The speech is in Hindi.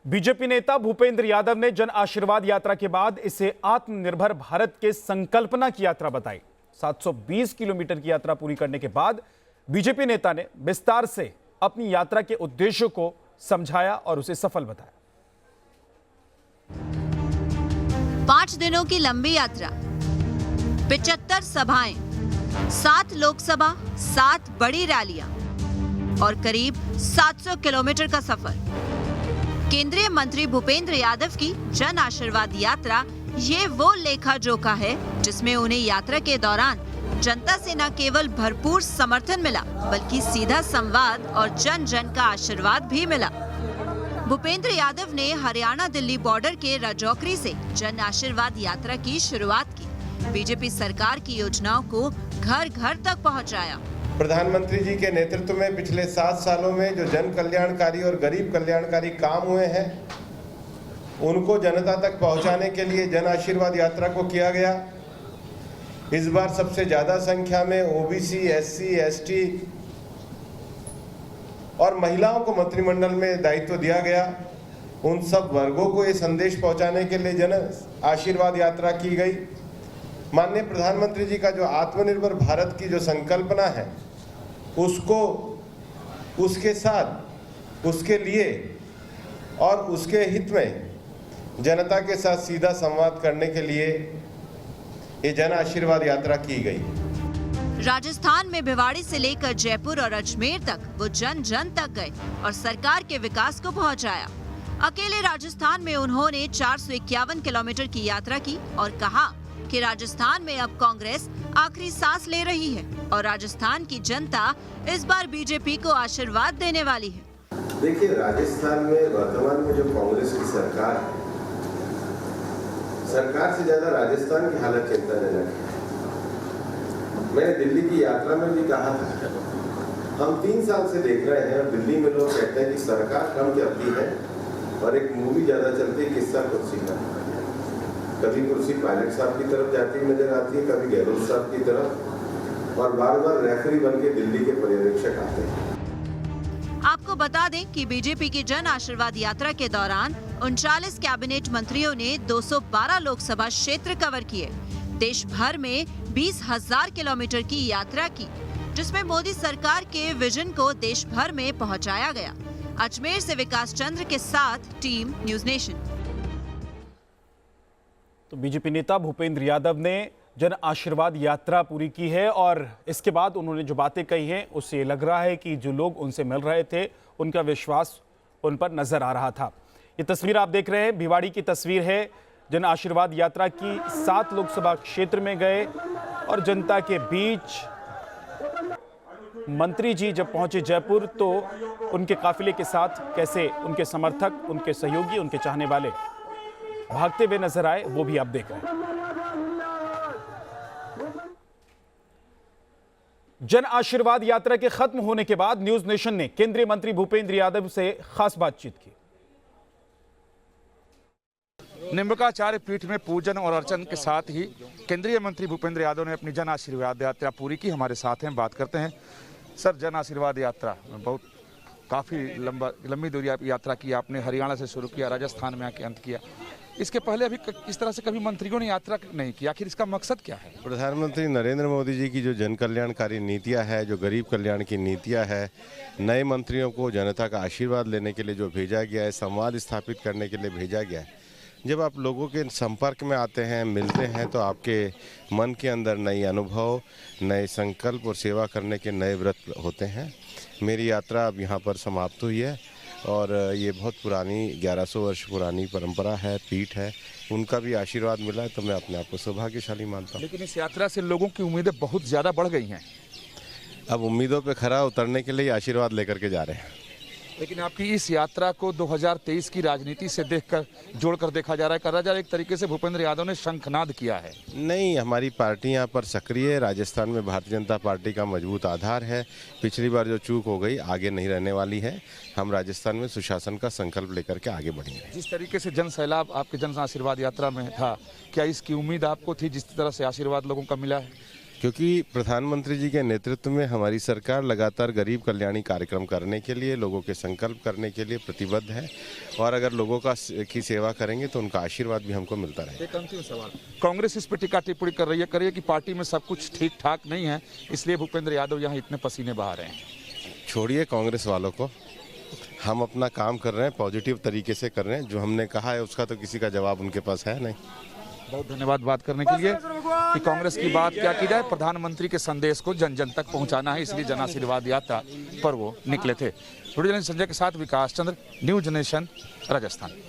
बीजेपी नेता भूपेंद्र यादव ने जन आशीर्वाद यात्रा के बाद इसे आत्मनिर्भर भारत के संकल्पना की यात्रा बताई। 720 किलोमीटर की यात्रा पूरी करने के बाद बीजेपी नेता ने विस्तार से अपनी यात्रा के उद्देश्यों को समझाया और उसे सफल बताया। 5 दिनों की लंबी यात्रा, 75 सभाएं, 7 लोकसभा, 7 बड़ी रैलियां और करीब 700 किलोमीटर का सफर। केंद्रीय मंत्री भूपेंद्र यादव की जन आशीर्वाद यात्रा ये वो लेखा जोखा है जिसमें उन्हें यात्रा के दौरान जनता से न केवल भरपूर समर्थन मिला बल्कि सीधा संवाद और जन जन का आशीर्वाद भी मिला। भूपेंद्र यादव ने हरियाणा दिल्ली बॉर्डर के राजौकरी से जन आशीर्वाद यात्रा की शुरुआत की। बीजेपी सरकार की योजनाओं को घर घर तक पहुंचाया। प्रधानमंत्री जी के नेतृत्व में पिछले 7 सालों में जो जन कल्याणकारी और गरीब कल्याणकारी काम हुए हैं उनको जनता तक पहुंचाने के लिए जन आशीर्वाद यात्रा को किया गया। इस बार सबसे ज्यादा संख्या में ओबीसी, एससी, एसटी और महिलाओं को मंत्रिमंडल में दायित्व दिया गया। उन सब वर्गों को ये संदेश पहुंचाने के लिए जन आशीर्वाद यात्रा की गई। माननीय प्रधानमंत्री जी का जो आत्मनिर्भर भारत की जो संकल्पना है उसको उसके साथ, उसके लिए और उसके हित में जनता के साथ सीधा संवाद करने के लिए ये जन आशीर्वाद यात्रा की गई। राजस्थान में भिवाड़ी से लेकर जयपुर और अजमेर तक वो जन जन तक गए और सरकार के विकास को पहुंचाया। अकेले राजस्थान में उन्होंने 451 किलोमीटर की यात्रा की और कहा कि राजस्थान में अब कांग्रेस आखिरी सांस ले रही है और राजस्थान की जनता इस बार बीजेपी को आशीर्वाद देने वाली है। देखिए, राजस्थान में वर्तमान में जो कांग्रेस की सरकार है, सरकार से ज्यादा राजस्थान की हालत चिंताजनक है। मैंने दिल्ली की यात्रा में भी कहा था, हम 3 साल से देख रहे हैं और दिल्ली में लोग कहते हैं कि सरकार कम चलती है और एक मूवी ज्यादा चलती है, किस्सा कुर्सी का। कभी कुर्सी पायलट साहब की तरफ जाती नजर आती है, कभी गहलोत साहब की तरफ, और बार बार रेफरी बन के दिल्ली के पर्यवेक्षक आते हैं। आपको बता दें कि बीजेपी की जन आशीर्वाद यात्रा के दौरान 39 कैबिनेट मंत्रियों ने 212 लोकसभा क्षेत्र कवर किए। देश भर में 20,000 किलोमीटर की यात्रा की, जिसमें मोदी सरकार के विजन को देश भर में पहुंचाया गया। अजमेर से विकास चंद्र के साथ टीम न्यूज नेशन। तो बीजेपी नेता भूपेंद्र यादव ने जन आशीर्वाद यात्रा पूरी की है और इसके बाद उन्होंने जो बातें कही हैं उससे लग रहा है कि जो लोग उनसे मिल रहे थे उनका विश्वास उन पर नजर आ रहा था। ये तस्वीर आप देख रहे हैं भिवाड़ी की तस्वीर है। जन आशीर्वाद यात्रा की 7 लोकसभा क्षेत्र में गए और जनता के बीच मंत्री जी जब पहुंचे जयपुर तो उनके काफिले के साथ कैसे उनके समर्थक, उनके सहयोगी, उनके चाहने वाले भागते हुए नजर आए, वो भी आप देख रहे हैं। जन आशीर्वाद यात्रा के खत्म होने के बाद न्यूज नेशन ने केंद्रीय मंत्री भूपेंद्र यादव से खास बातचीत की। निम्बकाचार्य पीठ में पूजन और अर्चन के साथ ही केंद्रीय मंत्री भूपेंद्र यादव ने अपनी जन आशीर्वाद यात्रा पूरी की। हमारे साथ हैं, बात करते हैं। सर, जन आशीर्वाद यात्रा बहुत काफ़ी लंबी दूरी यात्रा की आपने, हरियाणा से शुरू किया, राजस्थान में आके अंत किया। इसके पहले अभी इस तरह से कभी मंत्रियों ने यात्रा नहीं की, आखिर इसका मकसद क्या है? प्रधानमंत्री नरेंद्र मोदी जी की जो जन कल्याणकारी नीतियां है, जो गरीब कल्याण की नीतियां है, नए मंत्रियों को जनता का आशीर्वाद लेने के लिए जो भेजा गया है, संवाद स्थापित करने के लिए भेजा गया है। जब आप लोगों के संपर्क में आते हैं, मिलते हैं, तो आपके मन के अंदर नए अनुभव, नए संकल्प और सेवा करने के नए व्रत होते हैं। मेरी यात्रा अब यहाँ पर समाप्त हुई है और ये बहुत पुरानी 1100 वर्ष पुरानी परंपरा है, पीठ है, उनका भी आशीर्वाद मिला है, तो मैं अपने आप को सौभाग्यशाली मानता हूँ। लेकिन इस यात्रा से लोगों की उम्मीदें बहुत ज़्यादा बढ़ गई हैं। अब उम्मीदों पे खरा उतरने के लिए आशीर्वाद लेकर के जा रहे हैं। लेकिन आपकी इस यात्रा को 2023 की राजनीति से देखकर जोड़कर देखा जा रहा है, कहा जा रहा है एक तरीके से भूपेंद्र यादव ने शंखनाद किया है। नहीं, हमारी पार्टी यहाँ पर सक्रिय है। राजस्थान में भारतीय जनता पार्टी का मजबूत आधार है। पिछली बार जो चूक हो गई आगे नहीं रहने वाली है। हम राजस्थान में सुशासन का संकल्प लेकर के आगे बढ़ेंगे। जिस तरीके से जन सैलाब आपके जन आशीर्वाद यात्रा में था, क्या इसकी उम्मीद आपको थी जिस तरह से आशीर्वाद लोगों का मिला है? क्योंकि प्रधानमंत्री जी के नेतृत्व में हमारी सरकार लगातार गरीब कल्याणी कार्यक्रम करने के लिए, लोगों के संकल्प करने के लिए प्रतिबद्ध है और अगर लोगों की सेवा करेंगे तो उनका आशीर्वाद भी हमको मिलता रहेगा। एक अंतिम सवाल, कांग्रेस इस पर टीका टिप्पणी कर रही है कि पार्टी में सब कुछ ठीक ठाक नहीं है, इसलिए भूपेंद्र यादव यहाँ इतने पसीने बहा रहे हैं। छोड़िए कांग्रेस वालों को, हम अपना काम कर रहे हैं, पॉजिटिव तरीके से कर रहे हैं। जो हमने कहा है उसका तो किसी का जवाब उनके पास है नहीं। बहुत धन्यवाद बात करने के लिए कि कांग्रेस की बात क्या की जाए, प्रधानमंत्री के संदेश को जन जन तक पहुंचाना है, इसलिए जन आशीर्वाद यात्रा पर वो निकले थे। संजय के साथ विकास चंद्र, न्यूज नेशन, राजस्थान।